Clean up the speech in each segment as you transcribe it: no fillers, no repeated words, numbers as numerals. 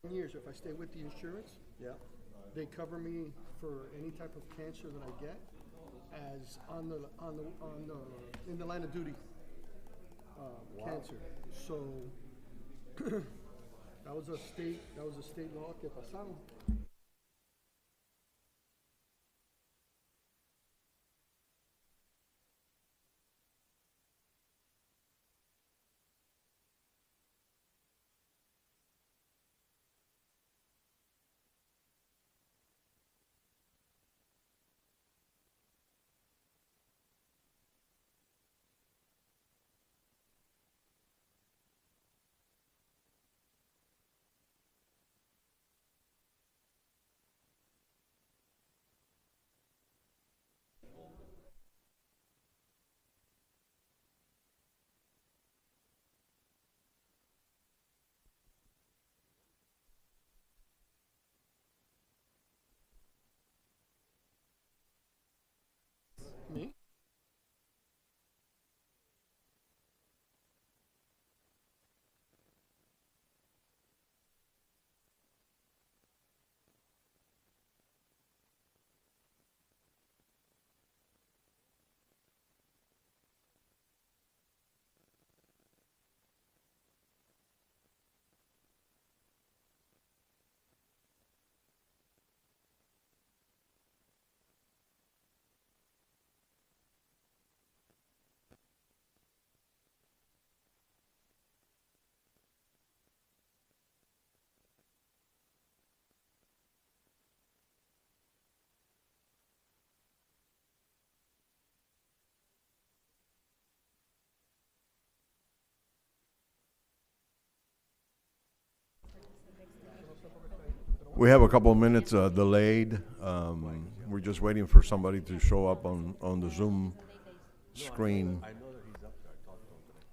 years, if I stay with the insurance, Yeah. they cover me for any type of cancer that I get as in the line of duty cancer. So that was a state law que pasaron. Me? We have a couple of minutes delayed. We're just waiting for somebody to show up on the Zoom screen. I know that he's up there. I talked to him today.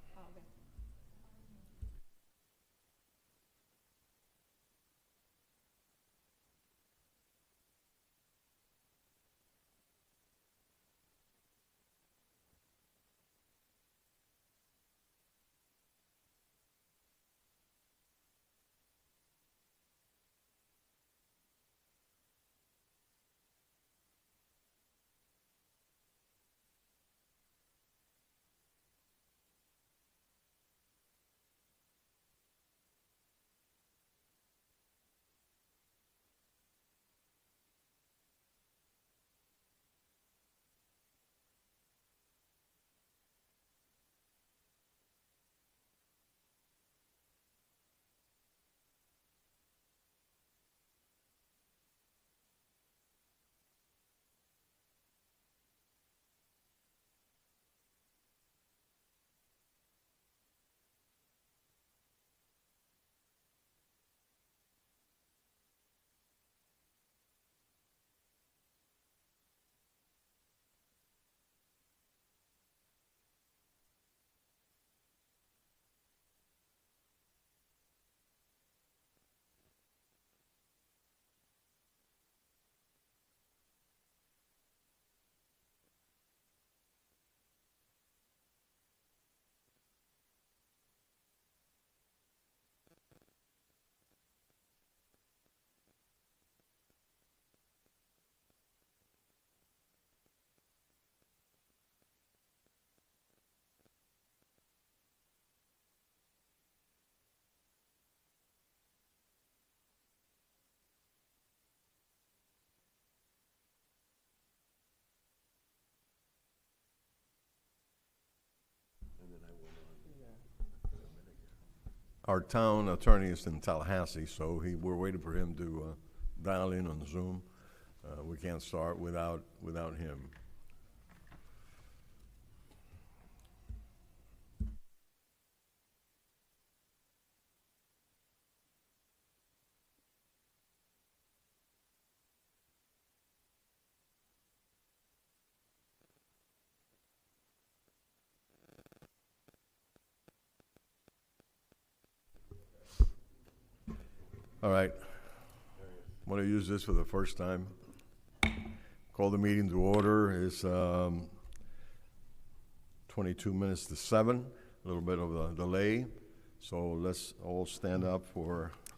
Our town attorney is in Tallahassee, so we're waiting for him to dial in on Zoom. We can't start without him. All right. I'm going to use this for the first time. Call the meeting to order. It's 22 minutes to 7, a little bit of a delay. So let's all stand up for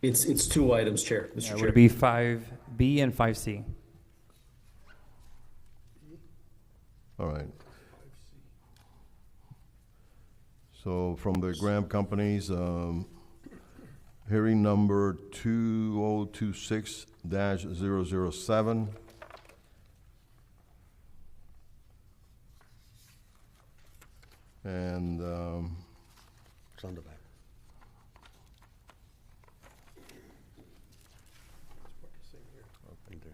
It's two items, Chair, Mr. It Chair. would be 5B and 5C. All right. So from the Graham Companies, hearing number 2026-007. And It's on the back. Right there.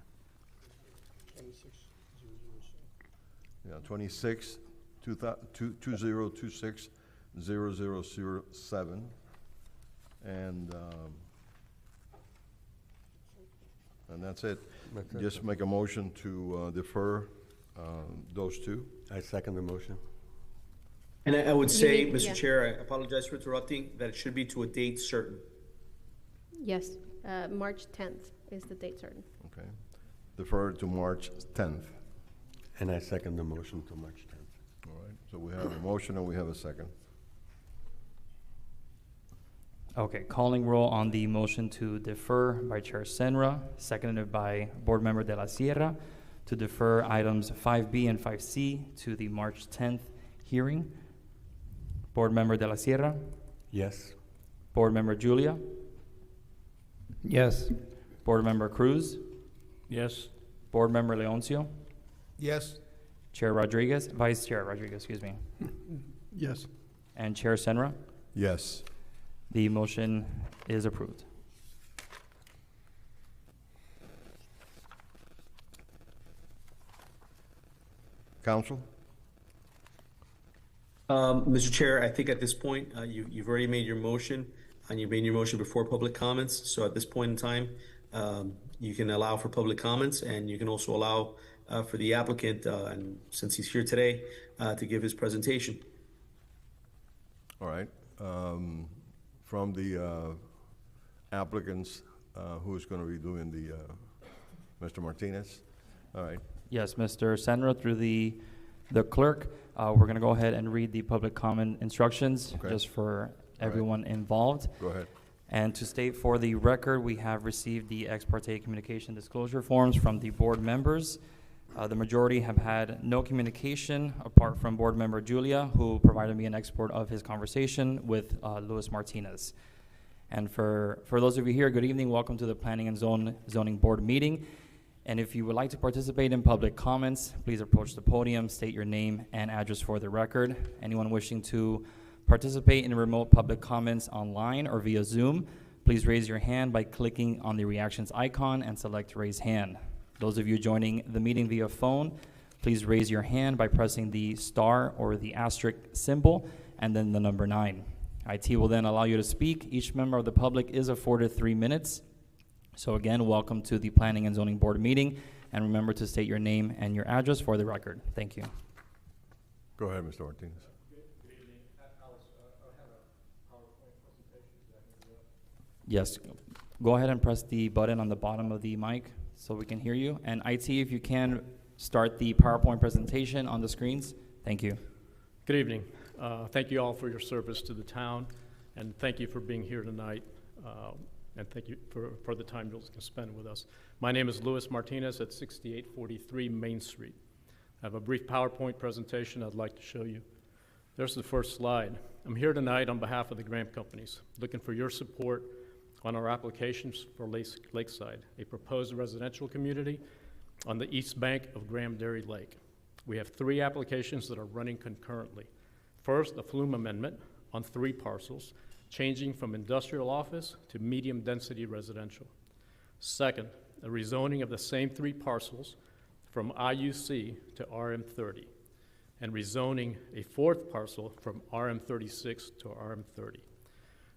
26, 2026-0007. And that's it. That's it. Just make a motion to defer those two. I second the motion. And I would say, need- yeah. Mr. Chair, I apologize for interrupting, that it should be to a date certain. Yes, March 10th is the date certain. Okay. Defer to March 10th. And I second the motion to March 10th. All right. So we have a motion and we have a second. Okay, calling roll on the motion to defer by Chair Senra, seconded by Board Member De La Sierra, to defer items 5B and 5C to the March 10th hearing. Board Member De La Sierra, Yes. Board Member Julia, Yes. Board Member Cruz, Yes. Board Member Leoncio, Yes. Chair Rodriguez, Vice Chair Rodriguez, excuse me, Yes. and Chair Senra. Yes. The motion is approved. Council? Mr. Chair, I think at this point, you've already made your motion, and you made your motion before public comments. So at this point in time, you can allow for public comments, and you can also allow for the applicant, and since he's here today, to give his presentation. All right. From the applicants, who's going to be doing the, Mr. Martinez? All right. Yes, Mr. Senra, through the clerk, we're going to go ahead and read the public comment instructions Okay. just for right. everyone involved. Go ahead. And to state for the record, we have received the ex parte communication disclosure forms from the board members. The majority have had no communication apart from Board Member Julia, who provided me an export of his conversation with Luis Martinez. And for those of you here, good evening. Welcome to the Planning and Zoning Board meeting. And if you would like to participate in public comments, please approach the podium, state your name and address for the record. Anyone wishing to participate in remote public comments online or via Zoom, please raise your hand by clicking on the reactions icon and select raise hand. Those of you joining the meeting via phone, please raise your hand by pressing the star or the asterisk symbol and then the number 9. IT will then allow you to speak. Each member of the public is afforded 3 minutes. So again, welcome to the Planning and Zoning Board meeting, and remember to state your name and your address for the record. Thank you. Go ahead, Mr. Martinez. Yes, go ahead and press the button on the bottom of the mic so we can hear you. And IT, if you can, start the PowerPoint presentation on the screens. Thank you. Good evening. Thank you all for your service to the town, and thank you for being here tonight, and thank you for the time you'll spend with us. My name is Luis Martinez at 6843 Main Street. I have a brief PowerPoint presentation I'd like to show you. There's the first slide. I'm here tonight on behalf of the Graham Companies, looking for your support on our applications for Lakeside, a proposed residential community on the east bank of Graham Dairy Lake. We have 3 applications that are running concurrently. First, a flume amendment on 3 parcels, changing from industrial office to medium-density residential. Second, a rezoning of the same 3 parcels from IUC to RM30, and rezoning a 4th parcel from RM36 to RM30.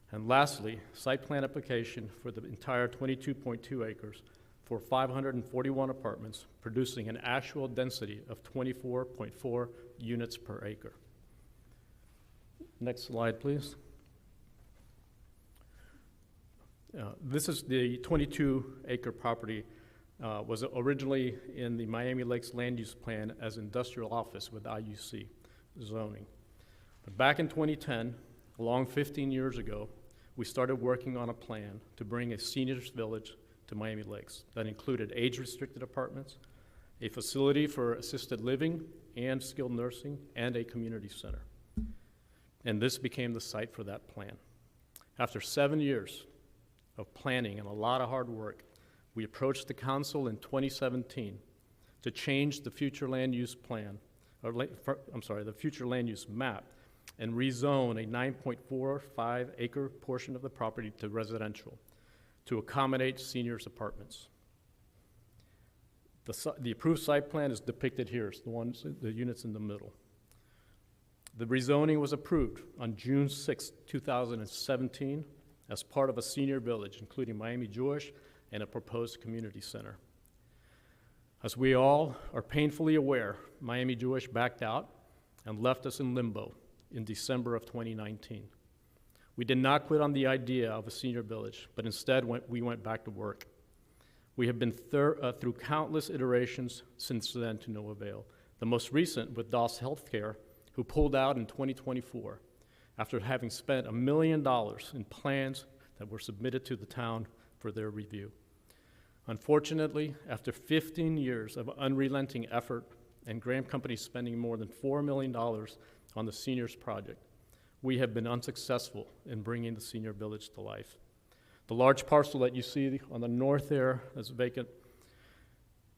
And lastly, site plan application for the entire 22.2 acres for 541 apartments, producing an actual density of 24.4 units per acre. Next slide, please. This is the 22-acre property, was originally in the Miami Lakes land use plan as industrial office with IUC zoning. But back in 2010, along 15 years ago, we started working on a plan to bring a seniors village to Miami Lakes that included age-restricted apartments, a facility for assisted living and skilled nursing, and a community center. And this became the site for that plan. After 7 years of planning and a lot of hard work, we approached the council in 2017 to change the future land use plan, the future land use map, and rezone a 9.45 acre portion of the property to residential to accommodate seniors apartments. The approved site plan is depicted here. It's the units in the middle. The rezoning was approved on June 6, 2017 as part of a senior village, including Miami Jewish and a proposed community center. As we all are painfully aware, Miami Jewish backed out and left us in limbo in December of 2019. We did not quit on the idea of a senior village, but instead we went back to work. We have been through countless iterations since then to no avail. The most recent with DOS Healthcare, who pulled out in 2024 after having spent $1 million in plans that were submitted to the town for their review. Unfortunately, after 15 years of unrelenting effort and Graham Company spending more than $4 million on the seniors project, we have been unsuccessful in bringing the senior village to life. The large parcel that you see on the north there that's vacant,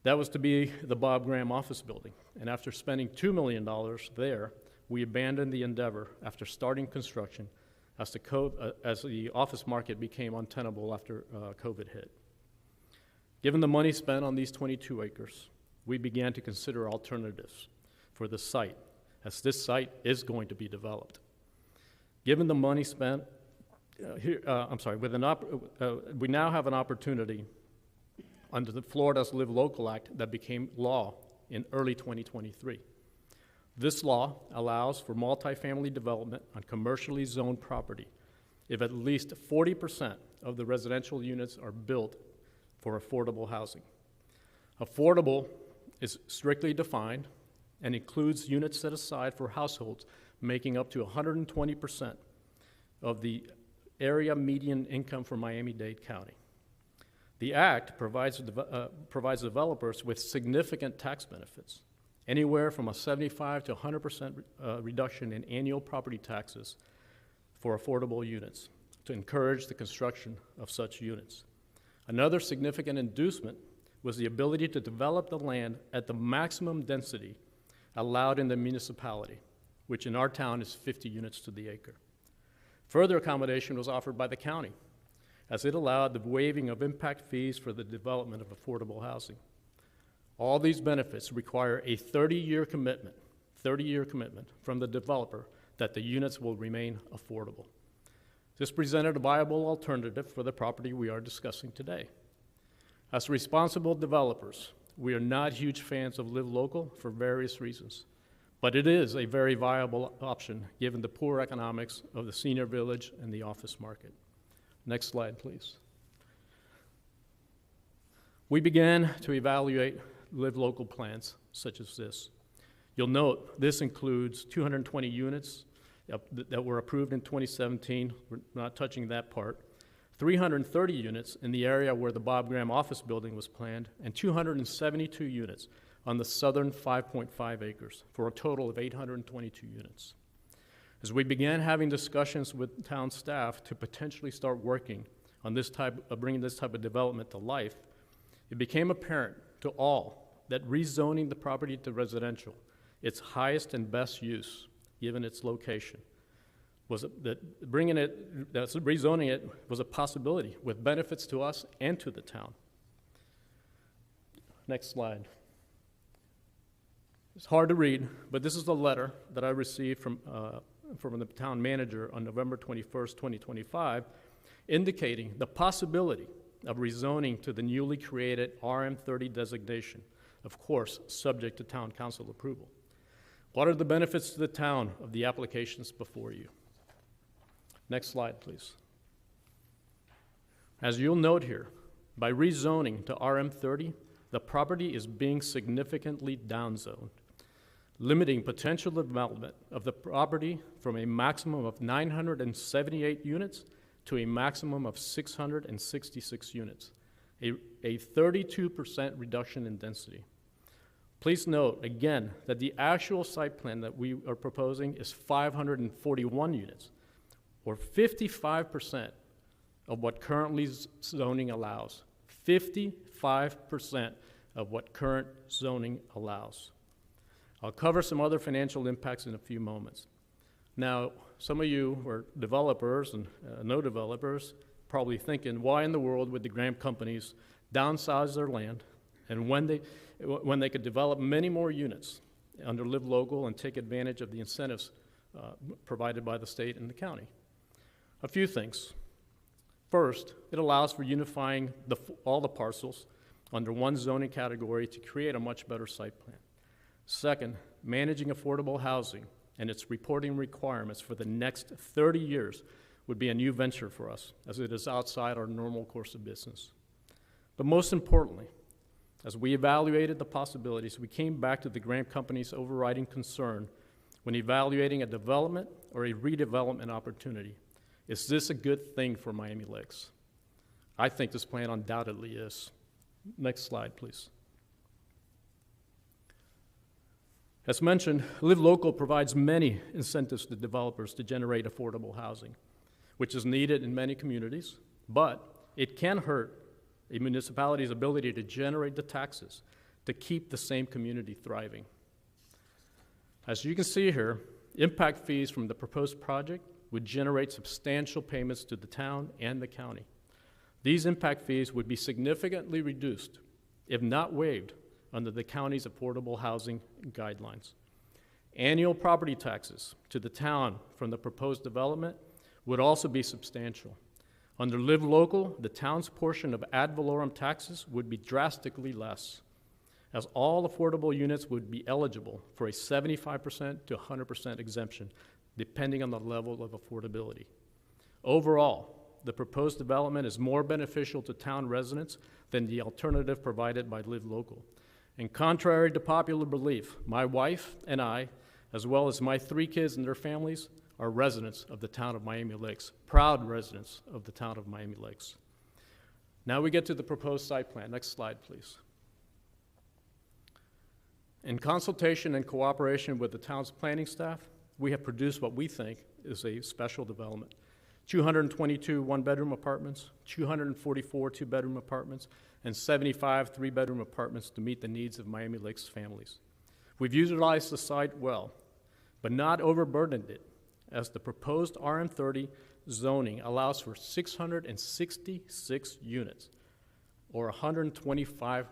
that was to be the Bob Graham office building. And after spending $2 million there, we abandoned the endeavor after starting construction as the office market became untenable after COVID hit. Given the money spent on these 22 acres, we began to consider alternatives for the site, as this site is going to be developed. Given the money spent, we now have an opportunity under the Florida's Live Local Act that became law in early 2023. This law allows for multifamily development on commercially zoned property if at least 40% of the residential units are built for affordable housing. Affordable is strictly defined and includes units set aside for households making up to 120% of the area median income for Miami-Dade County. The Act provides developers with significant tax benefits, anywhere from a 75 to 100% reduction in annual property taxes for affordable units to encourage the construction of such units. Another significant inducement was the ability to develop the land at the maximum density allowed in the municipality, which in our town is 50 units to the acre. Further accommodation was offered by the county, as it allowed the waiving of impact fees for the development of affordable housing. All these benefits require a 30-year commitment from the developer that the units will remain affordable. This presented a viable alternative for the property we are discussing today. As responsible developers, we are not huge fans of Live Local for various reasons, but it is a very viable option given the poor economics of the senior village and the office market. Next slide, please. We began to evaluate Live Local plans such as this. You'll note this includes 220 units that were approved in 2017. We're not touching that part. 330 units in the area where the Bob Graham office building was planned, and 272 units on the southern 5.5 acres, for a total of 822 units. As we began having discussions with town staff to potentially start working on bringing this type of development to life, it became apparent to all that rezoning the property to residential, its highest and best use, given its location, rezoning it was a possibility with benefits to us and to the town. Next slide. It's hard to read, but this is the letter that I received from the town manager on November 21st, 2025, indicating the possibility of rezoning to the newly created RM30 designation, of course, subject to town council approval. What are the benefits to the town of the applications before you? Next slide, please. As you'll note here, by rezoning to RM30, the property is being significantly downzoned, limiting potential development of the property from a maximum of 978 units to a maximum of 666 units, a 32% reduction in density. Please note, again, that the actual site plan that we are proposing is 541 units, or 55% of what currently zoning allows. 55% of what current zoning allows. I'll cover some other financial impacts in a few moments. Now, some of you who are developers and no developers probably thinking, why in the world would the Graham companies downsize their land and when they could develop many more units under Live Local and take advantage of the incentives provided by the state and the county? A few things. First, it allows for unifying all the parcels under one zoning category to create a much better site plan. Second, managing affordable housing and its reporting requirements for the next 30 years would be a new venture for us, as it is outside our normal course of business. But most importantly, as we evaluated the possibilities, we came back to the Graham Company's overriding concern when evaluating a development or a redevelopment opportunity. Is this a good thing for Miami Lakes? I think this plan undoubtedly is. Next slide, please. As mentioned, Live Local provides many incentives to developers to generate affordable housing, which is needed in many communities, but it can hurt a municipality's ability to generate the taxes to keep the same community thriving. As you can see here, impact fees from the proposed project would generate substantial payments to the town and the county. These impact fees would be significantly reduced, if not waived, under the county's affordable housing guidelines. Annual property taxes to the town from the proposed development would also be substantial. Under Live Local, the town's portion of ad valorem taxes would be drastically less, as all affordable units would be eligible for a 75% to 100% exemption, depending on the level of affordability. Overall, the proposed development is more beneficial to town residents than the alternative provided by Live Local. And contrary to popular belief, my wife and I, as well as my 3 kids and their families, are residents of the town of Miami Lakes, proud residents of the town of Miami Lakes. Now we get to the proposed site plan. Next slide, please. In consultation and cooperation with the town's planning staff, we have produced what we think is a special development. 222 one-bedroom apartments, 244 two-bedroom apartments, and 75 three-bedroom apartments to meet the needs of Miami Lakes families. We've utilized the site well, but not overburdened it, as the proposed RM30 zoning allows for 666 units, or 125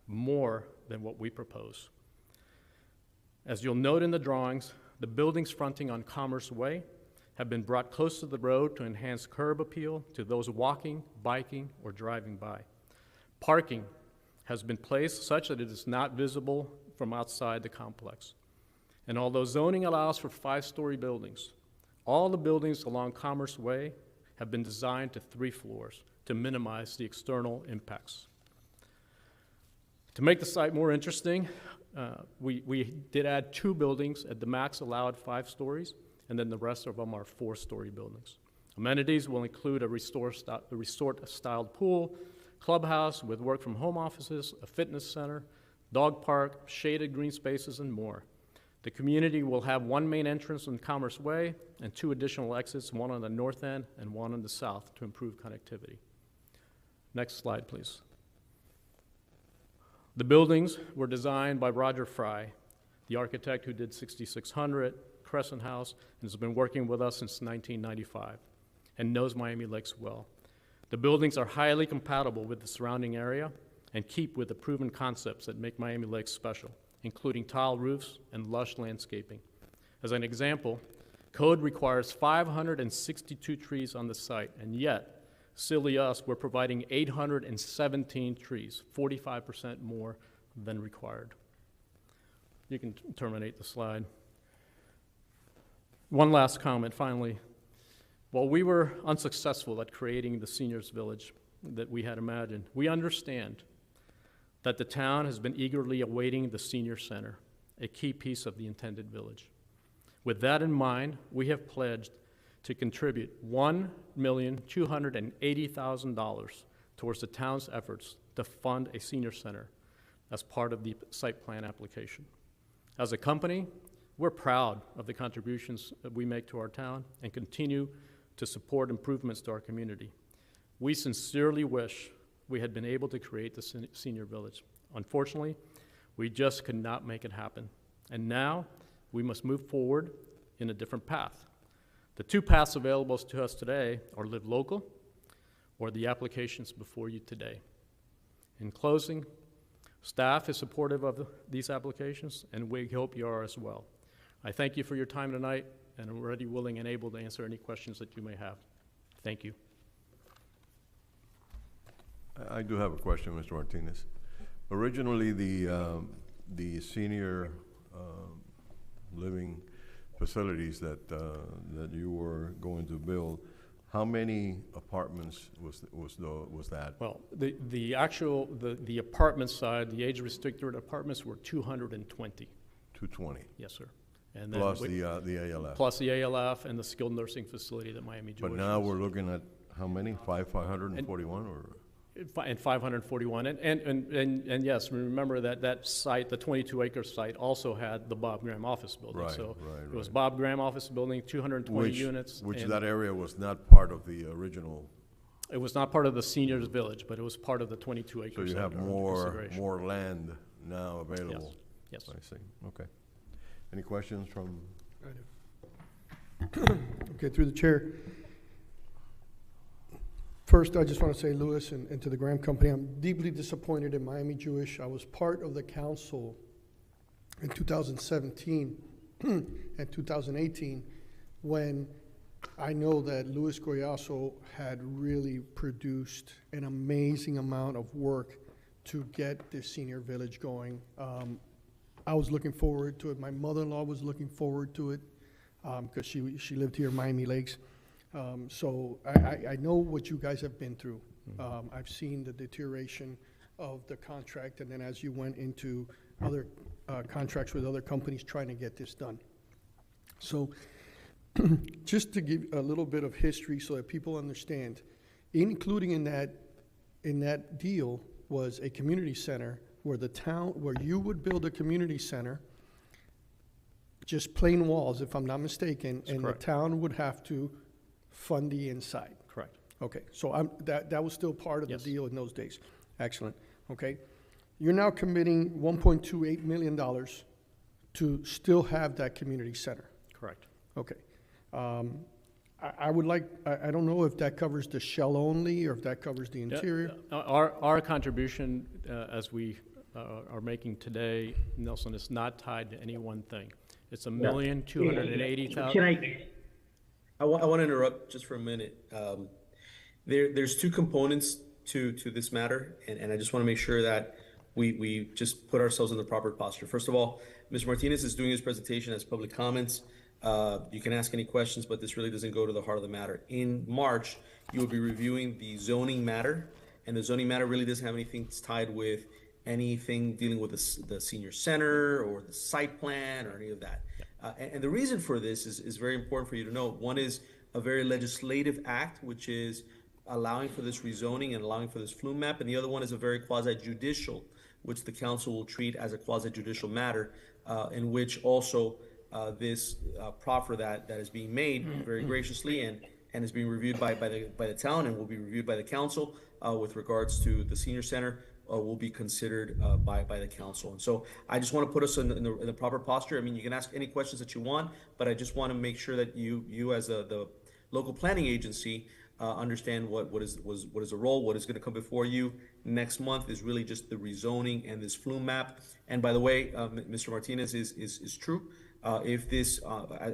more than what we propose. As you'll note in the drawings, the buildings fronting on Commerce Way have been brought close to the road to enhance curb appeal to those walking, biking, or driving by. Parking has been placed such that it is not visible from outside the complex. And although zoning allows for 5-story buildings, all the buildings along Commerce Way have been designed to 3 floors to minimize the external impacts. To make the site more interesting, we did add 2 buildings at the max allowed 5 stories, and then the rest of them are 4-story buildings. Amenities will include a resort-styled pool, clubhouse with work-from-home offices, a fitness center, dog park, shaded green spaces, and more. The community will have 1 main entrance on Commerce Way and 2 additional exits, one on the north end and one on the south, to improve connectivity. Next slide, please. The buildings were designed by Roger Fry, the architect who did 6600, Crescent House, and has been working with us since 1995 and knows Miami Lakes well. The buildings are highly compatible with the surrounding area and keep with the proven concepts that make Miami Lakes special, including tile roofs and lush landscaping. As an example, code requires 562 trees on the site, and yet, silly us, we're providing 817 trees, 45% more than required. You can terminate the slide. One last comment, finally. While we were unsuccessful at creating the seniors village that we had imagined, we understand that the town has been eagerly awaiting the senior center, a key piece of the intended village. With that in mind, we have pledged to contribute $1,280,000 towards the town's efforts to fund a senior center as part of the site plan application. As a company, we're proud of the contributions that we make to our town and continue to support improvements to our community. We sincerely wish we had been able to create the senior village. Unfortunately, we just could not make it happen. And now we must move forward in a different path. The two paths available to us today are Live Local or the applications before you today. In closing, staff is supportive of these applications, and we hope you are as well. I thank you for your time tonight, and I'm ready, willing, and able to answer any questions that you may have. Thank you. I do have a question, Mr. Martinez. Originally, the senior living facilities that you were going to build, how many apartments was that? Well, the apartment side, the age-restricted apartments were 220. 220. Yes, sir. And then Plus the ALF. plus the ALF and the skilled nursing facility that Miami Jewish. But now is. we're looking at how many? 541 or? And 541, and yes, remember that site, the 22-acre site, also had the Bob Graham office building. Right, So right, it was right. Bob Graham office building, 220 units. Which and that area was not part of the original, it was not part of the seniors village, but it was part of the 22 acres. so you have more land now available. Yes. I see, okay. Any questions from? Okay, through the chair. First, I just want to say, Louis, and to the Graham Company, I'm deeply disappointed in Miami Jewish. I was part of the council in 2017 and 2018 when I know that Luis Goyaso had really produced an amazing amount of work to get this senior village going. I was looking forward to it. My mother-in-law was looking forward to it because she lived here in Miami Lakes. So I know what you guys have been through. I've seen the deterioration of the contract, and then as you went into other contracts with other companies trying to get this done. So just to give a little bit of history so that people understand, including in that deal was a community center where you would build a community center, just plain walls, if I'm not mistaken, and correct. the town would have to fund the inside. Correct. Okay, so that was still part of the Yes. deal in those days. Excellent, okay. You're now committing $1.28 million to still have that community center. Correct. Okay. I would like, I don't know if that covers the shell only or if that covers the interior. Our contribution, as we are making today, Nelson, is not tied to any one thing. It's $1,280,000. I want to interrupt just for a minute. There's two components to this matter, and I just want to make sure that we just put ourselves in the proper posture. First of all, Mr. Martinez is doing his presentation as public comments. You can ask any questions, but this really doesn't go to the heart of the matter. In March, you will be reviewing the zoning matter, and the zoning matter really doesn't have anything tied with anything dealing with the senior center or the site plan or any of that. And the reason for this is very important for you to know. One is a very legislative act, which is allowing for this rezoning and allowing for this flume map. And the other one is a very quasi-judicial, which the council will treat as a quasi-judicial matter, in which also this proffer that is being made very graciously and is being reviewed by the town and will be reviewed by the council with regards to the senior center. Will be considered by the council. And so I just want to put us in the proper posture. I mean, you can ask any questions that you want, but I just want to make sure that you as the local planning agency understand what is the role, what is going to come before you next month is really just the rezoning and this flume map. And by the way, Mr. Martinez is true. If this,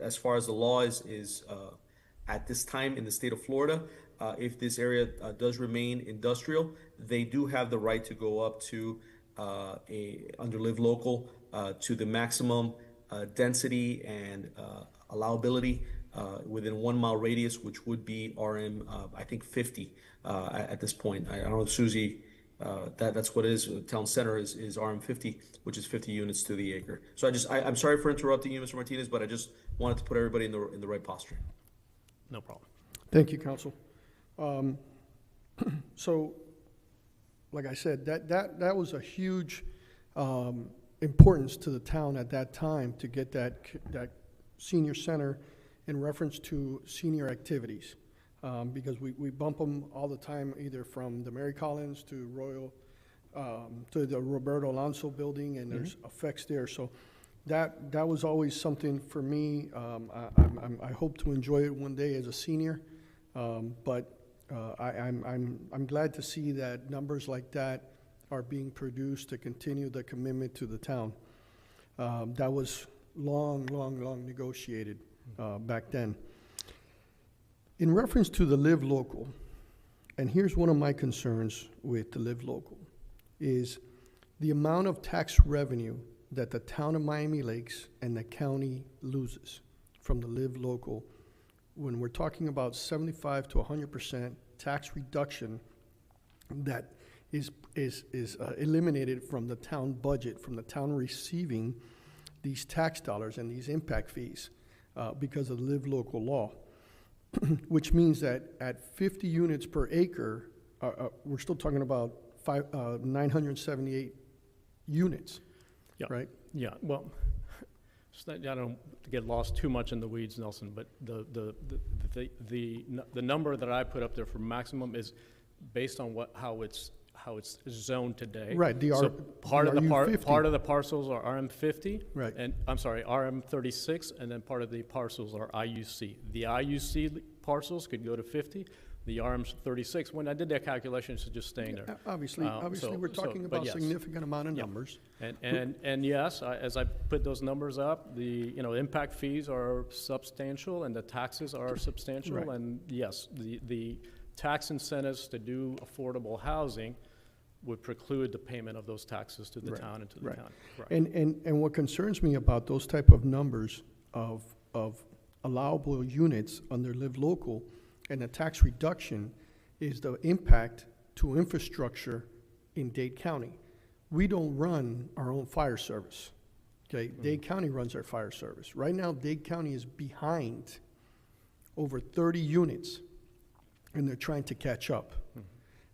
as far as the law is at this time in the state of Florida, if this area does remain industrial, they do have the right to go up to under Live Local to the maximum density and allowability within 1 mile radius, which would be RM, I think 50 at this point. I don't know, Susie, that's what it is. Town center is RM 50, which is 50 units to the acre. So I'm sorry for interrupting you, Mr. Martinez, but I just wanted to put everybody in the right posture. No problem. Thank you, Council. So, like I said, that was a huge importance to the town at that time to get that senior center in reference to senior activities. Because we bump them all the time, either from the Mary Collins to Royal, to the Roberto Alonso building, and there's effects there. So that was always something for me. I hope to enjoy it one day as a senior. But I'm glad to see that numbers like that are being produced to continue the commitment to the town. That was long negotiated back then. In reference to the Live Local, and here's one of my concerns with the Live Local, is the amount of tax revenue that the town of Miami Lakes and the county loses from the Live Local. When we're talking about 75 to 100% tax reduction that is eliminated from the town budget, from the town receiving these tax dollars and these impact fees because of the Live Local law, which means that at 50 units per acre, we're still talking about 978 units, Yeah. right? Yeah, well, I don't get lost too much in the weeds, Nelson, but the number that I put up there for maximum is based on how it's zoned today. Right, So part of the RU50. part of the parcels are RM50. Right. And, I'm sorry, RM36, and then part of the parcels are IUC. The IUC parcels could go to 50. The RM36, when I did that calculation, it's just staying there. Obviously, we're talking but about yes. significant amount of Yeah. numbers. And yes, as I put those numbers up, the, impact fees are substantial and the taxes are substantial. Right. And yes, the tax incentives to do affordable housing would preclude the payment of those taxes to the Right, town and to the right. town. Correct. And what concerns me about those type of numbers of allowable units under Live Local and the tax reduction is the impact to infrastructure in Dade County. We don't run our own fire service, okay? Dade County runs our fire service. Right now, Dade County is behind over 30 units, and they're trying to catch up.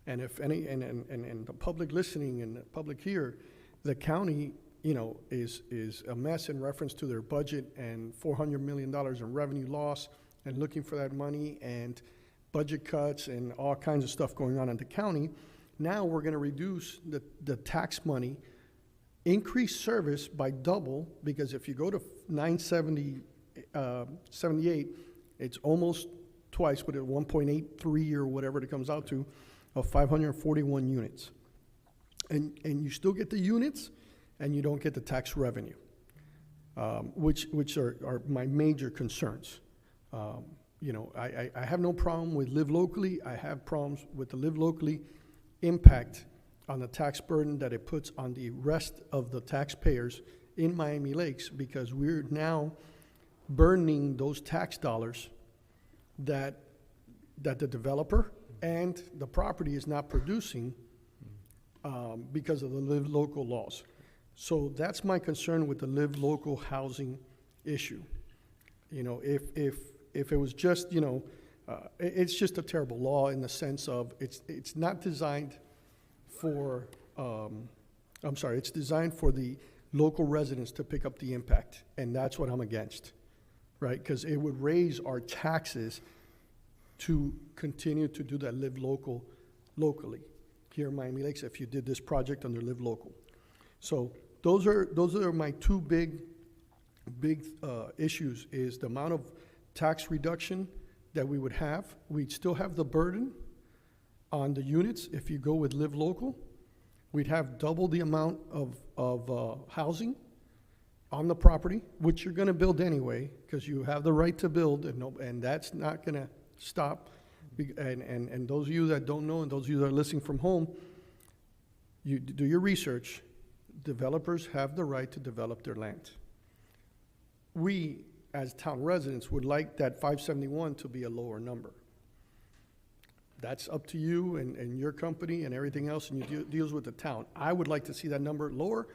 And if any, and the public listening and the public here, the county, is a mess in reference to their budget and $400 million in revenue loss and looking for that money and budget cuts and all kinds of stuff going on in the county. Now we're gonna reduce the tax money, increase service by double, because if you go to 978, it's almost twice, with a 1.83 or whatever it comes out to, of 541 units. And you still get the units, and you don't get the tax revenue, which are my major concerns. I have no problem with Live Locally. I have problems with the Live Locally impact on the tax burden that it puts on the rest of the taxpayers in Miami Lakes, because we're now burning those tax dollars that the developer and the property is not producing because of the Live Local laws. So that's my concern with the Live Local housing issue. If it was just, it's just a terrible law in the sense of it's not designed for, it's designed for the local residents to pick up the impact, and that's what I'm against, right? Because it would raise our taxes to continue to do that Live Local locally here in Miami Lakes if you did this project under Live Local. So those are my two big issues, is the amount of tax reduction that we would have. We'd still have the burden on the units if you go with Live Local. We'd have double the amount of housing on the property, which you're gonna build anyway, because you have the right to build, and that's not gonna stop. And those of you that don't know, and those of you that are listening from home, you do your research. Developers have the right to develop their land. We, as town residents, would like that 571 to be a lower number. That's up to you and your company and everything else, and you deals with the town. I would like to see that number lower.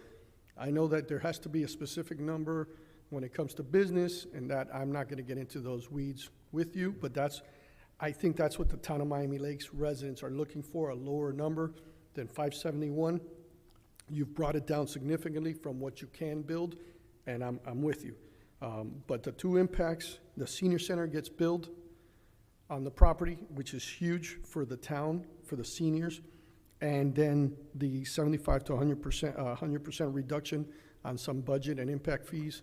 I know that there has to be a specific number when it comes to business, and that I'm not gonna get into those weeds with you, but I think that's what the town of Miami Lakes residents are looking for, a lower number than 571. You've brought it down significantly from what you can build, and I'm with you. But the two impacts, the senior center gets built on the property, which is huge for the town, for the seniors, and then the 75 to 100% reduction on some budget and impact fees.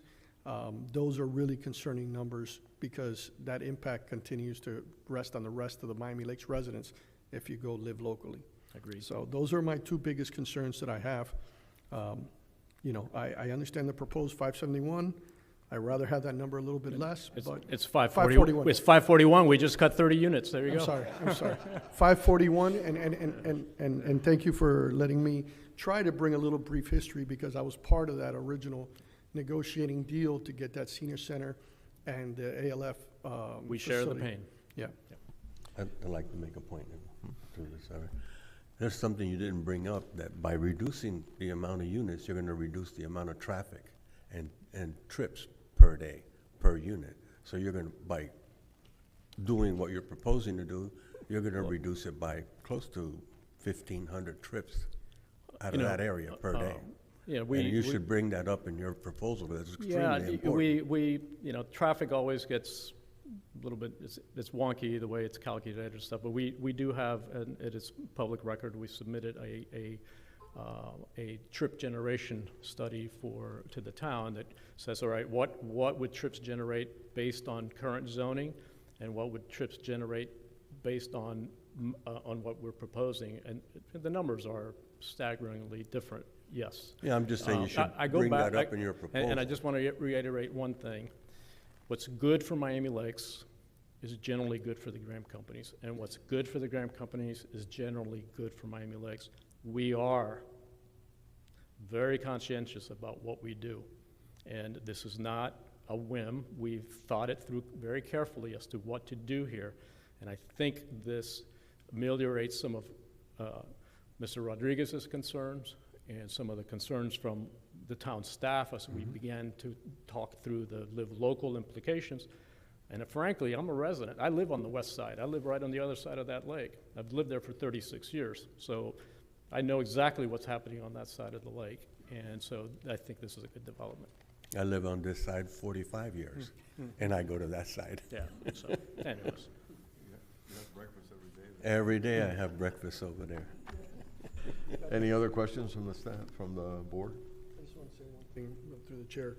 Those are really concerning numbers because that impact continues to rest on the rest of the Miami Lakes residents if you go live locally. Agreed. So those are my two biggest concerns that I have. You know, I understand the proposed 571. I'd rather have that number a little bit less, but. It's 541. It's 541. We just cut 30 units. There you go. I'm sorry. 541, and thank you for letting me try to bring a little brief history because I was part of that original negotiating deal to get that senior center and the ALF We share the facility. pain. Yeah. I'd like to make a point to this. There's something you didn't bring up, that by reducing the amount of units, you're gonna reduce the amount of traffic and trips per day, per unit. So you're gonna, by doing what you're proposing to do, you're gonna reduce it by close to 1,500 trips out of You know, that area per day. Yeah, And you should bring that up in your proposal, that's extremely Yeah, important. you know, traffic always gets a little bit, it's wonky the way it's calculated and stuff, but we do have, and it is public record, we submitted a trip generation study to the town that says, all right, what would trips generate based on current zoning, and what would trips generate based on what we're proposing, and the numbers are staggeringly different, yes. Yeah, I'm just saying you should I go bring back- that up in your proposal. And I just want to reiterate one thing. What's good for Miami Lakes is generally good for the Graham companies, and what's good for the Graham companies is generally good for Miami Lakes. We are very conscientious about what we do, and this is not a whim. We've thought it through very carefully as to what to do here, and I think this ameliorates some of Mr. Rodriguez's concerns and some of the concerns from the town staff as we began to talk through the live local implications. And frankly, I'm a resident. I live on the west side. I live right on the other side of that lake. I've lived there for 36 years. So I know exactly what's happening on that side of the lake. And so I think this is a good development. I live on this side 45 years, and I go to that side. Yeah, so anyways. Every day I have breakfast over there. Any other questions from the staff, from the board? I just want to say one thing through the chair.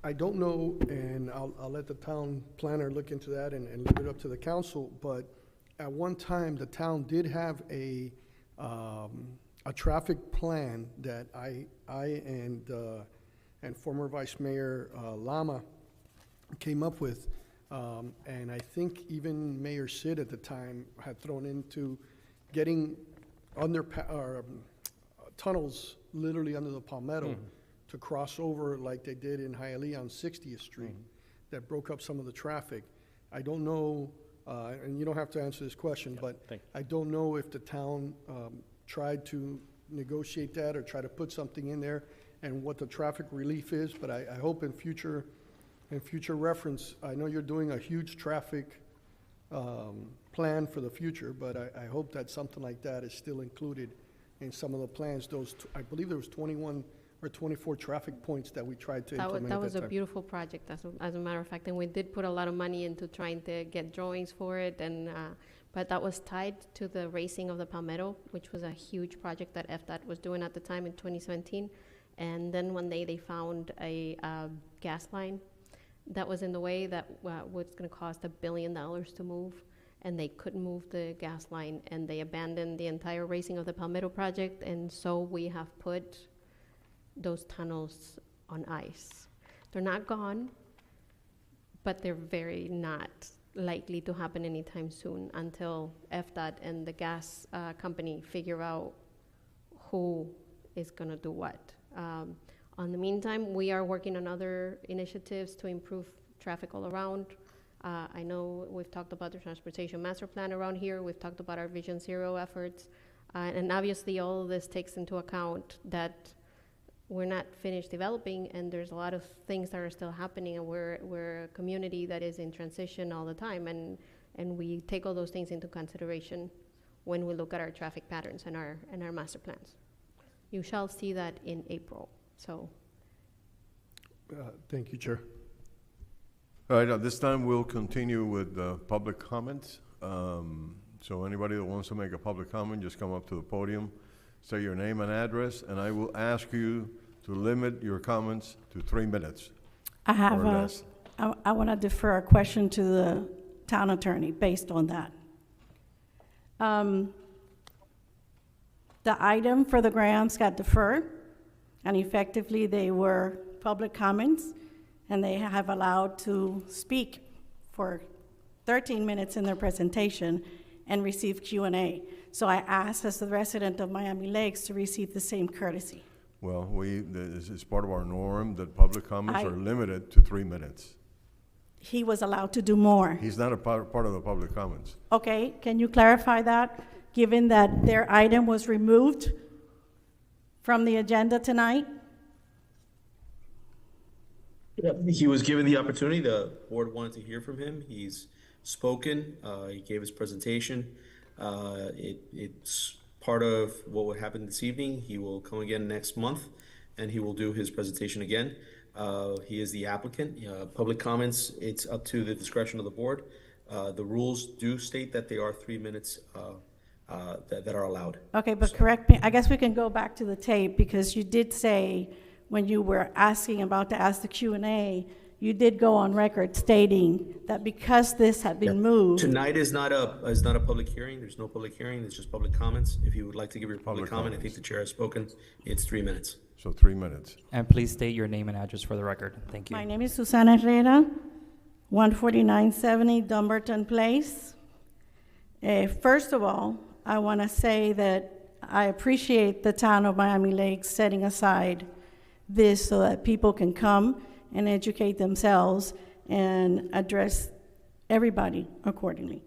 I don't know, and I'll let the town planner look into that and leave it up to the council, but at one time, the town did have a traffic plan that I and former Vice Mayor Lama came up with. And I think even Mayor Sid at the time had thrown into getting tunnels literally under the Palmetto to cross over like they did in Hialeah on 60th Street that broke up some of the traffic. I don't know, and you don't have to answer this question, but I don't know if the town tried to negotiate that or try to put something in there and what the traffic relief is, but I hope in future reference, I know you're doing a huge traffic plan for the future, but I hope that something like that is still included in some of the plans. I believe there was 21 or 24 traffic points that we tried to implement That was at a that time. beautiful project, as a matter of fact, and we did put a lot of money into trying to get drawings for it, and but that was tied to the racing of the Palmetto, which was a huge project that FDOT was doing at the time in 2017. And then one day they found a gas line that was in the way that was going to cost $1 billion to move, and they couldn't move the gas line, and they abandoned the entire racing of the Palmetto project, and so we have put those tunnels on ice. They're not gone, but they're very not likely to happen anytime soon until FDOT and the gas company figure out who is going to do what. On the meantime, we are working on other initiatives to improve traffic all around. I know we've talked about the transportation master plan around here. We've talked about our Vision Zero efforts. And obviously all of this takes into account that we're not finished developing, and there's a lot of things that are still happening, and we're a community that is in transition all the time, and we take all those things into consideration when we look at our traffic patterns and our master plans. You shall see that in April, so. Thank you, Chair. All right, at this time, we'll continue with public comments. So anybody that wants to make a public comment, just come up to the podium, say your name and address, and I will ask you to limit your comments to 3 minutes. I have or a, less. I want to defer a question to the town attorney based on that. The item for the grants got deferred, and effectively they were public comments, and they have allowed to speak for 13 minutes in their presentation and receive Q&A. So I asked, as the resident of Miami Lakes, to receive the same courtesy. Well, this is part of our norm that public comments I- are limited to 3 minutes. He was allowed to do more. He's not a part of the public comments. Okay, can you clarify that, given that their item was removed from the agenda tonight? He was given the opportunity. The board wanted to hear from him. He's spoken. He gave his presentation. It's part of what would happen this evening. He will come again next month, and he will do his presentation again. He is the applicant. Public comments, it's up to the discretion of the board. The rules do state that they are 3 minutes that are allowed. Okay, but correct me, I guess we can go back to the tape, because you did say, when you were about to ask the Q&A, you did go on record stating that because this had been moved. Tonight is not a public hearing. There's no public hearing. It's just public comments. If you would like to give your public Public comment, I think comments. the chair has spoken. It's 3 minutes. So 3 minutes. And please state your name and address for the record. Thank you. My name is Susana Herrera, 14970 Dumbarton Place. First of all, I want to say that I appreciate the town of Miami Lakes setting aside this so that people can come and educate themselves and address everybody accordingly.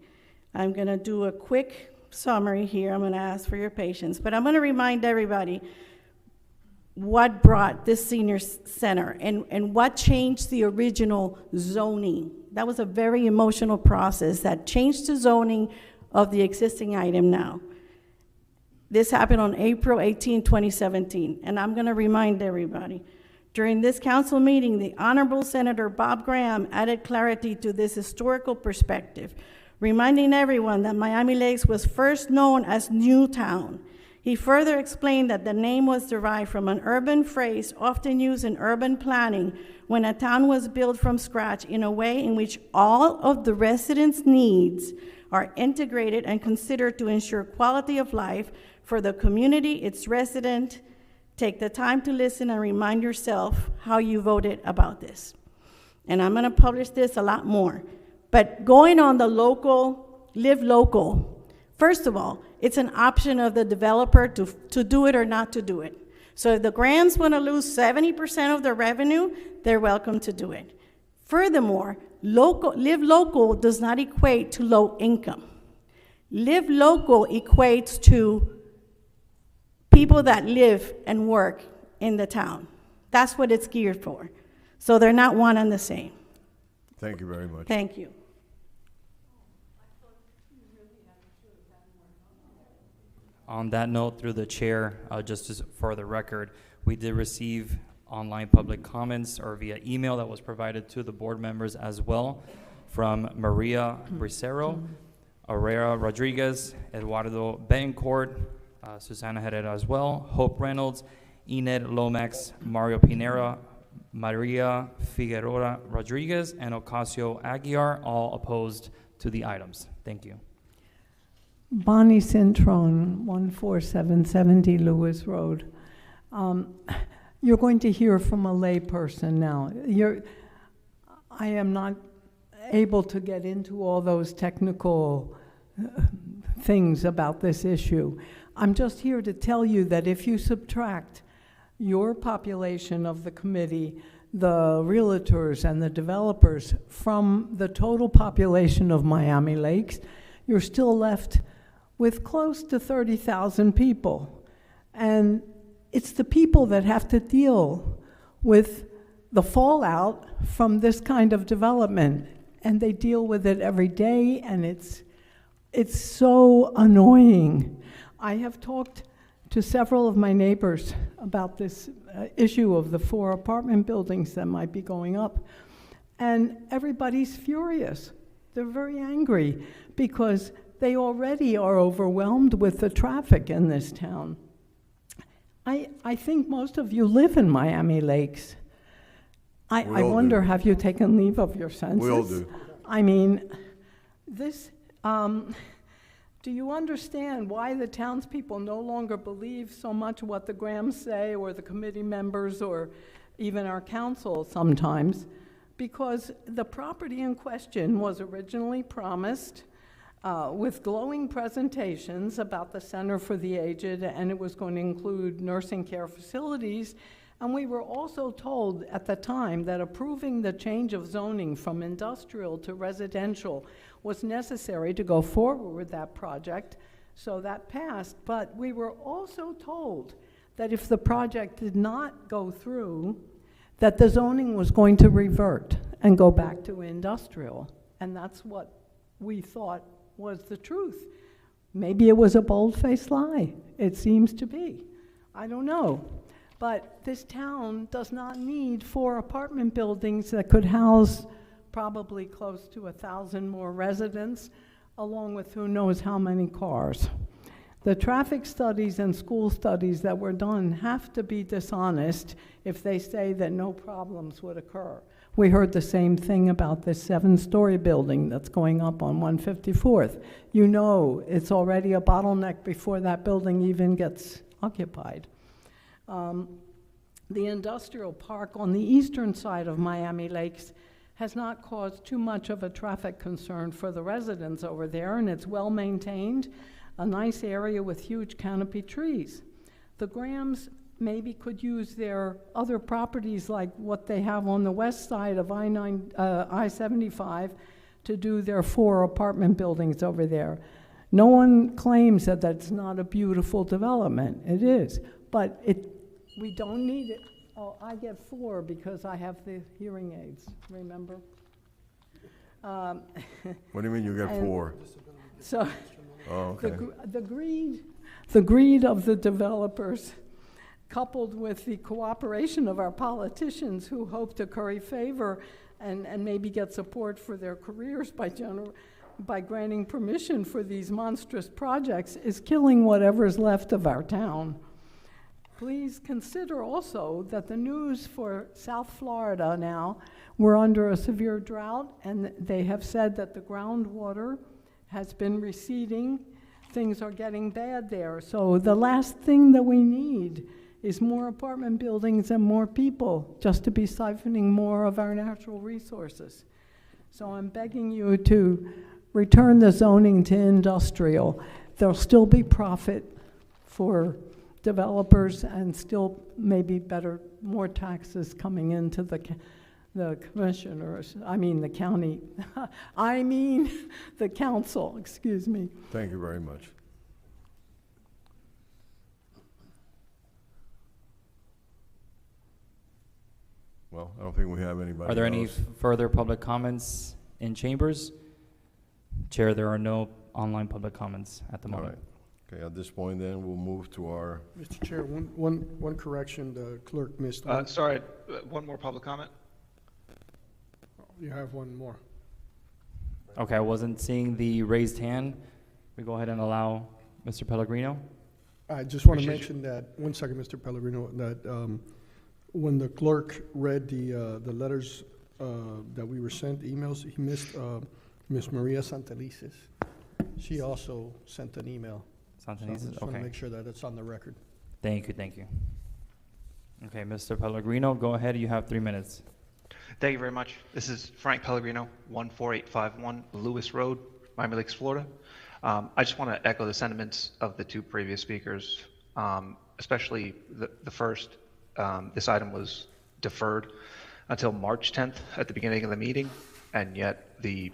I'm going to do a quick summary here. I'm going to ask for your patience, but I'm going to remind everybody what brought this senior center and what changed the original zoning. That was a very emotional process that changed the zoning of the existing item now. This happened on April 18, 2017, and I'm going to remind everybody. During this council meeting, the Honorable Senator Bob Graham added clarity to this historical perspective, reminding everyone that Miami Lakes was first known as Newtown. He further explained that the name was derived from an urban phrase often used in urban planning when a town was built from scratch in a way in which all of the residents' needs are integrated and considered to ensure quality of life for the community, its resident. Take the time to listen and remind yourself how you voted about this. And I'm gonna publish this a lot more. But going on the local, live local, first of all, it's an option of the developer to do it or not to do it. So if the grants wanna lose 70% of their revenue, they're welcome to do it. Furthermore, live local does not equate to low income. Live local equates to people that live and work in the town. That's what it's geared for. So they're not one and the same. Thank you very much. Thank you. On that note, through the chair, for the record, we did receive online public comments or via email that was provided to the board members as well from Maria Bricero, Herrera Rodriguez, Eduardo Betancourt, Susana Herrera as well, Hope Reynolds, Enid Lomax, Mario Pinera, Maria Figueroa Rodriguez, and Ocasio Aguiar, all opposed to the items. Thank you. Bonnie Cintron, 14770 Lewis Road. You're going to hear from a layperson now. I am not able to get into all those technical things about this issue. I'm just here to tell you that if you subtract your population of the committee, the realtors and the developers from the total population of Miami Lakes, you're still left with close to 30,000 people. And it's the people that have to deal with the fallout from this kind of development, and they deal with it every day, and it's so annoying. I have talked to several of my neighbors about this issue of the 4 apartment buildings that might be going up, and everybody's furious. They're very angry because they already are overwhelmed with the traffic in this town. I think most of you live in Miami Lakes. I all wonder, do. have you taken leave of your senses? We all do. I mean, this, do you understand why the townspeople no longer believe so much what the Grahams say, or the committee members, or even our council sometimes? Because the property in question was originally promised with glowing presentations about the Center for the Aged, and it was going to include nursing care facilities. And we were also told at the time that approving the change of zoning from industrial to residential was necessary to go forward with that project, so that passed. But we were also told that if the project did not go through, that the zoning was going to revert and go back to industrial. And that's what we thought was the truth. Maybe it was a bold-faced lie. It seems to be. I don't know. But this town does not need 4 apartment buildings that could house probably close to 1,000 more residents, along with who knows how many cars. The traffic studies and school studies that were done have to be dishonest if they say that no problems would occur. We heard the same thing about this 7-story building that's going up on 154th. You know it's already a bottleneck before that building even gets occupied. The industrial park on the eastern side of Miami Lakes has not caused too much of a traffic concern for the residents over there, and it's well maintained, a nice area with huge canopy trees. The Grahams maybe could use their other properties, like what they have on the west side of I-75, to do their 4 apartment buildings over there. No one claims that that's not a beautiful development. It is, but we don't need it. Oh, I get 4 because I have the hearing aids, remember? What do you mean you got And 4? So, Oh, okay. the greed of the developers, coupled with the cooperation of our politicians who hope to curry favor and maybe get support for their careers by granting permission for these monstrous projects, is killing whatever's left of our town. Please consider also that the news for South Florida now, we're under a severe drought, and they have said that the groundwater has been receding. Things are getting bad there. So the last thing that we need is more apartment buildings and more people, just to be siphoning more of our natural resources. So I'm begging you to return the zoning to industrial. There'll still be profit for developers, and still maybe more taxes coming into the commissioners, the county, the council, excuse me. Thank you very much. Well, I don't think we have anybody Are there any else. further public comments in chambers? Chair, there are no online public comments at the All moment. right. Okay, at this point then, we'll move to our, Mr. Chair, one correction, the clerk missed. Sorry, one more public comment. You have one more. Okay, I wasn't seeing the raised hand. We go ahead and allow Mr. Pellegrino. I just want to Appreciate mention that, one second, Mr. Pellegrino, that when the clerk read the letters that we were sent, emails, he missed Ms. Maria Santelices. She also sent an email. So I Santanides, just want to okay. make sure that it's on the record. Thank you. Okay, Mr. Pellegrino, go ahead. You have 3 minutes. Thank you very much. This is Frank Pellegrino, 14851 Lewis Road, Miami Lakes, Florida. I just want to echo the sentiments of the 2 previous speakers, especially the first. This item was deferred until March 10th at the beginning of the meeting, and yet the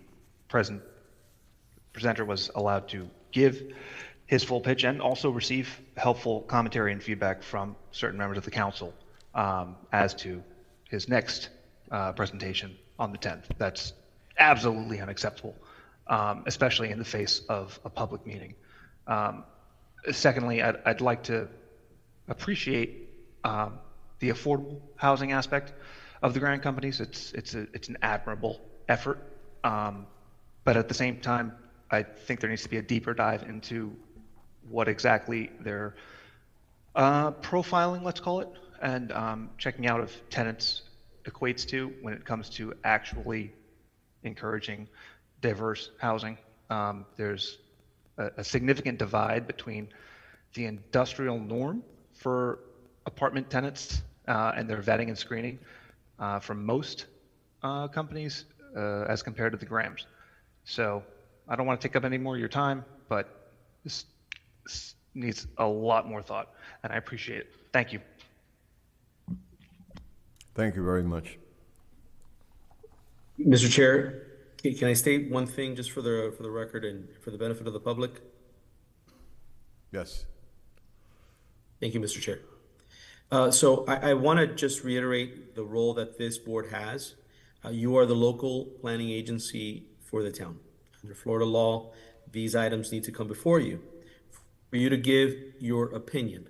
presenter was allowed to give his full pitch and also receive helpful commentary and feedback from certain members of the council as to his next presentation on the 10th. That's absolutely unacceptable, especially in the face of a public meeting. Secondly, I'd like to appreciate the affordable housing aspect of the grant companies. It's an admirable effort, but at the same time, I think there needs to be a deeper dive into what exactly they're profiling, let's call it, and checking out if tenants equates to when it comes to actually encouraging diverse housing. There's a significant divide between the industrial norm for apartment tenants and their vetting and screening from most companies as compared to the Grams. So I don't want to take up any more of your time, but this needs a lot more thought, and I appreciate it. Thank you. Thank you very much. Mr. Chair, can I state one thing just for the record and for the benefit of the public? Yes. Thank you, Mr. Chair. So I want to just reiterate the role that this board has. You are the local planning agency for the town. Under Florida law, these items need to come before you for you to give your opinion.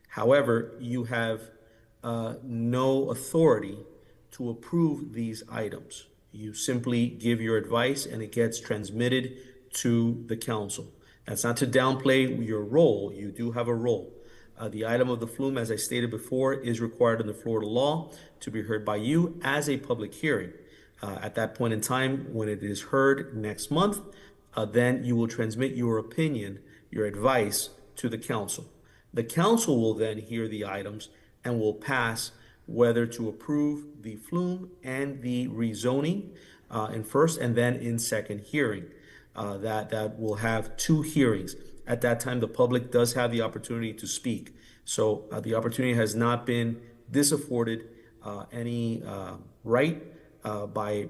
However, you have no authority to approve these items. You simply give your advice and it gets transmitted to the council. That's not to downplay your role. You do have a role. The item of the flume, as I stated before, is required under Florida law to be heard by you as a public hearing. At that point in time, when it is heard next month, then you will transmit your opinion, your advice to the council. The council will then hear the items and will pass whether to approve the flume and the rezoning in first and then in second hearing. That will have two hearings. At that time, the public does have the opportunity to speak. So the opportunity has not been disafforded any right by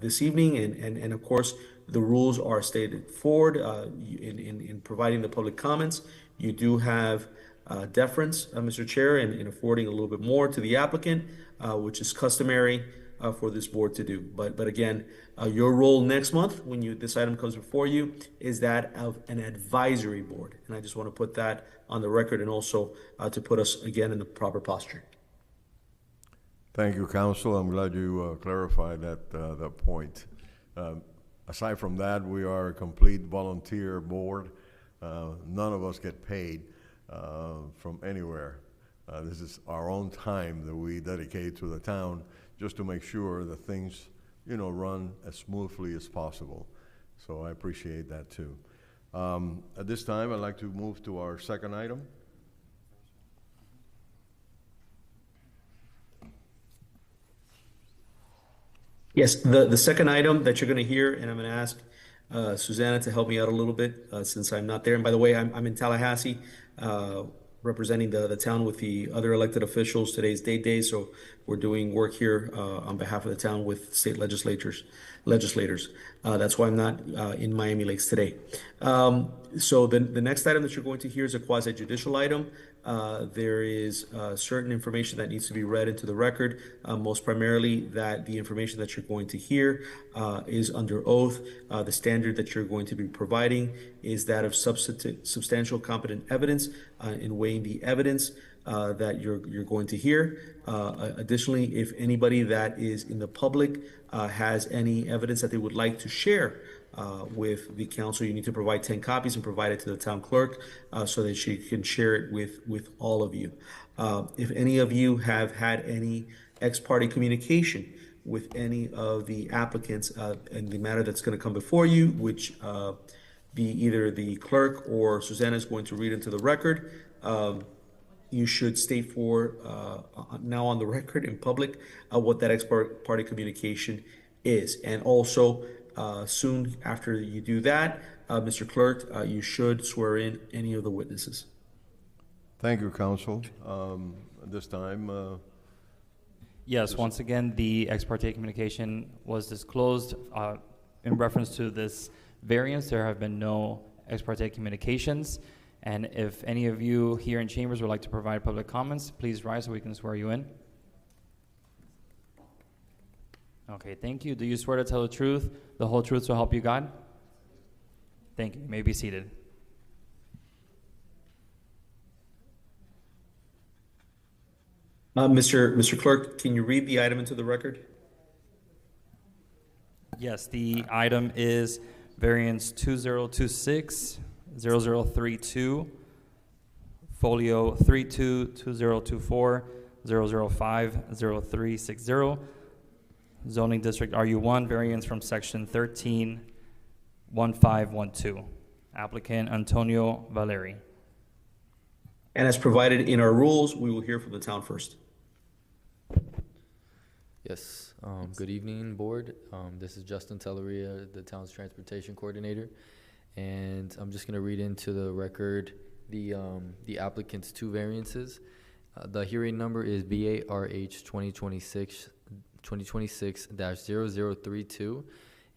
this evening. And of course, the rules are stated forward in providing the public comments. You do have deference, Mr. Chair, in affording a little bit more to the applicant, which is customary for this board to do. But again, your role next month when this item comes before you is that of an advisory board. And I just want to put that on the record and also to put us again in the proper posture. Thank you, Council. I'm glad you clarified that point. Aside from that, we are a complete volunteer board. None of us get paid from anywhere. This is our own time that we dedicate to the town just to make sure that things, run as smoothly as possible. So I appreciate that too. At this time, I'd like to move to our second item. Yes, the second item that you're going to hear, and I'm going to ask Susanna to help me out a little bit since I'm not there. And by the way, I'm in Tallahassee representing the town with the other elected officials. Today's date day, so we're doing work here on behalf of the town with state legislators. That's why I'm not in Miami Lakes today. So the next item that you're going to hear is a quasi-judicial item. There is certain information that needs to be read into the record, most primarily that the information that you're going to hear is under oath. The standard that you're going to be providing is that of substantial competent evidence in weighing the evidence that you're going to hear. Additionally, if anybody that is in the public has any evidence that they would like to share with the council, you need to provide 10 copies and provide it to the town clerk so that she can share it with all of you. If any of you have had any ex parte communication with any of the applicants in the matter that's going to come before you, which either the clerk or Susanna is going to read into the record, you should state now on the record in public what that ex parte communication is. And also, soon after you do that, Mr. Clerk, you should swear in any of the witnesses. Thank you, Council. At this time, Yes, once again, the ex parte communication was disclosed in reference to this variance. There have been no ex parte communications. And if any of you here in chambers would like to provide public comments, please rise so we can swear you in. Okay, thank you. Do you swear to tell the truth, the whole truth, so help you God? Thank you. You may be seated. Mr. Clerk, can you read the item into the record? Yes, the item is variance 2026-0032, folio 32-2024-005-0360, zoning district RU1, variance from section 13-1512. Applicant Antonio Valeri. And as provided in our rules, we will hear from the town first. Yes, good evening, board. This is Justin Telleria, the town's transportation coordinator. And I'm just gonna read into the record the applicant's two variances. The hearing number is BARH 2026-0032.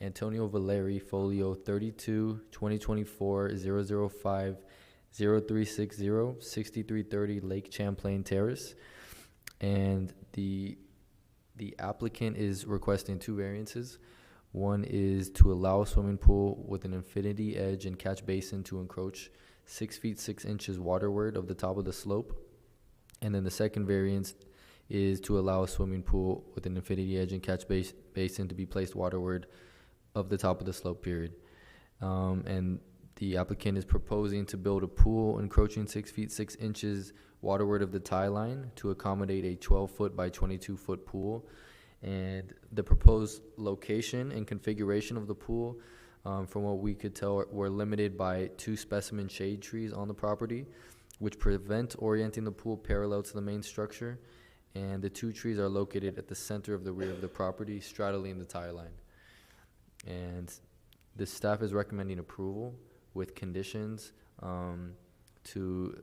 Antonio Valeri, folio 32-2024-005-0360, 6330 Lake Champlain Terrace. And the applicant is requesting two variances. One is to allow a swimming pool with an infinity edge and catch basin to encroach 6 feet 6 inches waterward of the top of the slope. And then the second variance is to allow a swimming pool with an infinity edge and catch basin to be placed waterward of the top of the slope, period. And the applicant is proposing to build a pool encroaching 6 feet 6 inches waterward of the tie line to accommodate a 12-foot by 22-foot pool. And the proposed location and configuration of the pool, from what we could tell, were limited by 2 specimen shade trees on the property, which prevent orienting the pool parallel to the main structure. And the 2 trees are located at the center of the rear of the property, straddling the tie line. And the staff is recommending approval with conditions to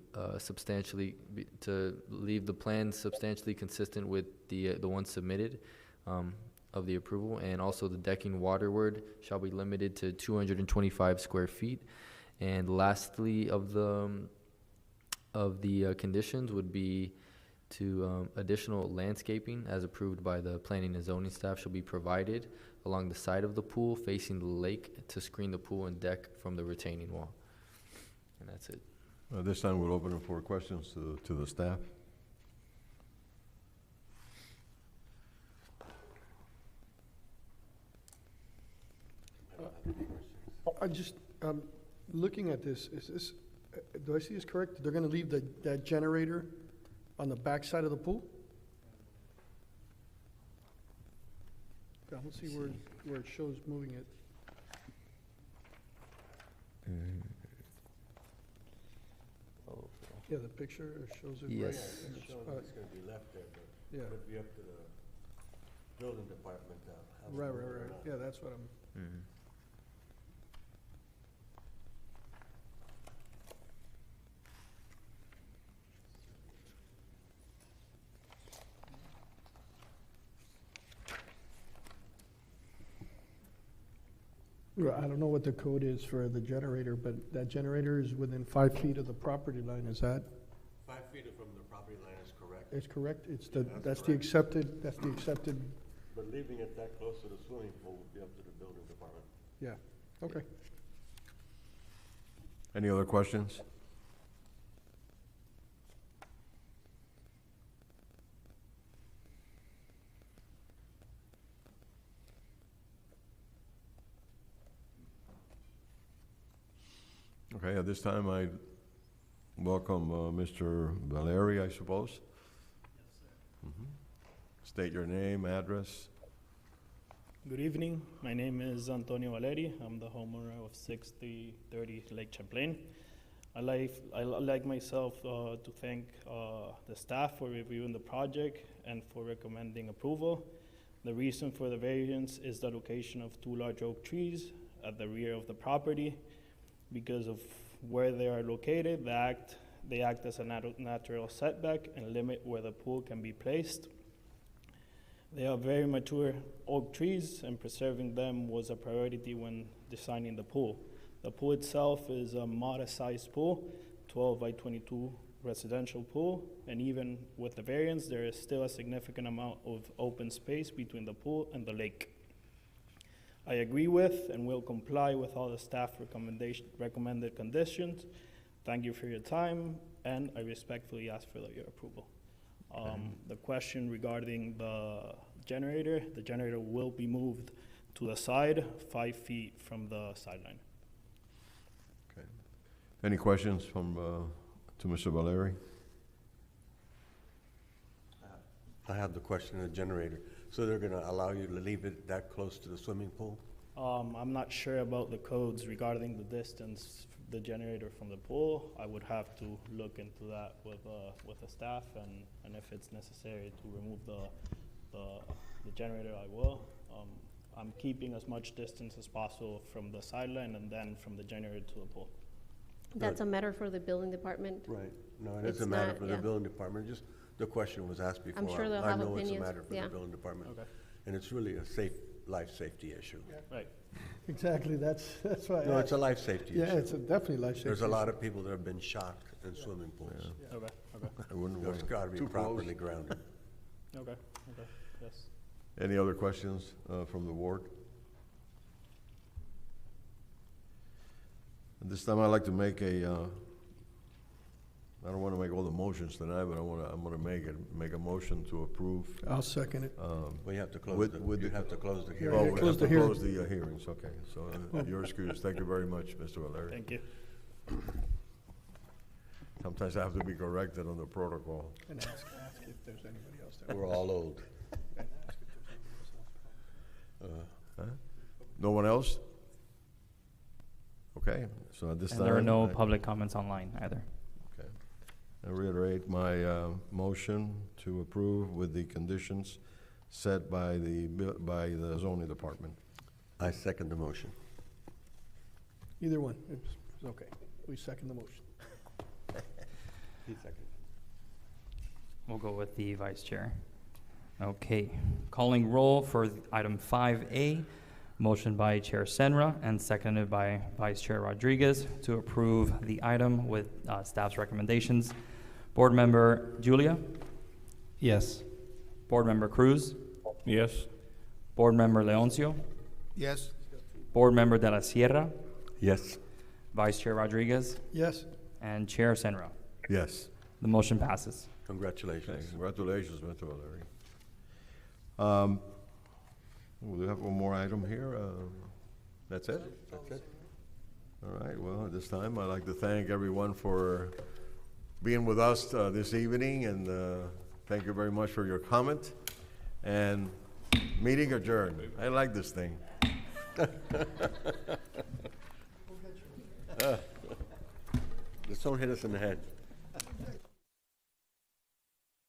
leave the plan substantially consistent with the one submitted of the approval, and also the decking waterward shall be limited to 225 square feet. And lastly, of the conditions would be to additional landscaping as approved by the planning and zoning staff shall be provided along the side of the pool facing the lake to screen the pool and deck from the retaining wall. And that's it. This time we'll open it for questions to the staff. I just, looking at this, is this, do I see this correct? They're gonna leave that generator on the back side of the pool? I don't see where it shows moving it. Yeah, the picture shows it right. Yes. in the It's spot. gonna be left there, but Yeah, it'd be up to the building department to have it right, moved right, right. around. Yeah, that's what I'm, Mhm. I don't know what the code is for the generator, but that generator is within 5 feet of the property line, is that, 5 feet from the property line is correct, is correct? It's Yeah, that's the accepted, but leaving it that close to the swimming pool would be up to the building department. yeah, okay. Any other questions? Okay, at this time I welcome Mr. Valeri, I suppose. Yes, sir. State your name, address. Good evening. My name is Antonio Valeri. I'm the homeowner of 6030 Lake Champlain. I like myself to thank the staff for reviewing the project and for recommending approval. The reason for the variance is the location of 2 large oak trees at the rear of the property. Because of where they are located, they act as a natural setback and limit where the pool can be placed. They are very mature oak trees, and preserving them was a priority when designing the pool. The pool itself is a modest-sized pool, 12 by 22 residential pool, and even with the variance, there is still a significant amount of open space between the pool and the lake. I agree with and will comply with all the staff recommended conditions. Thank you for your time, and I respectfully ask for your approval. The question regarding the generator will be moved to the side, 5 feet from the sideline. Okay. Any questions from, to Mr. Valeri? I have the question of the generator. So they're gonna allow you to leave it that close to the swimming pool? I'm not sure about the codes regarding the distance, the generator from the pool. I would have to look into that with the staff, and if it's necessary to remove the generator, I will. I'm keeping as much distance as possible from the sideline and then from the generator to the pool. That's a matter for the building department. Right. No, it It's doesn't matter not- for the yeah. building department, just the question was asked before. I'm sure they'll I have know it's a opinions, matter for yeah. the building department. Okay. And it's really a life safety issue. Right. Exactly, that's why I No, it's asked. a life safety issue. Yeah, it's definitely life safety. There's a issue. lot of people that have been shocked in swimming pools. Okay, okay, I wouldn't It's want gotta be too properly close. grounded. okay, okay, yes. Any other questions from the ward? At this time, I'd like to make I don't want to make all the motions tonight, but I'm gonna make a motion to approve. I'll second it. We have to close With you the- have to close the Yeah, hearing. Oh, yeah, we close have the to hearing. close the hearings, okay. So you're excused. Thank you very much, Mr. Valeri. Thank you. Sometimes I have to be corrected on the protocol. And ask if there's anybody else there. We're all old. And ask if there's anybody else. Huh? No one else? Okay, so at this time. And there are no I- public comments online either. Okay. I reiterate my motion to approve with the conditions set by the zoning department. I second the motion. Either one, it's okay. We second the motion. He seconded. We'll go with the vice chair. Okay, calling roll for item 5A, motion by Chair Senra and seconded by Vice Chair Rodriguez to approve the item with staff's recommendations. Board Member Julia, Yes. Board Member Cruz, Yes. Board Member Leoncio, Yes. Board Member De La Sierra, Yes. Vice Chair Rodriguez, Yes. and Chair Senra. Yes. The motion passes. Okay, Congratulations. congratulations, Mr. Valeri. We have one more item here. That's it? That's it. All right, well, at this time, I'd like to thank everyone for being with us this evening, and thank you very much for your comment. And meeting adjourned. I like this thing. Just don't hit us in the head.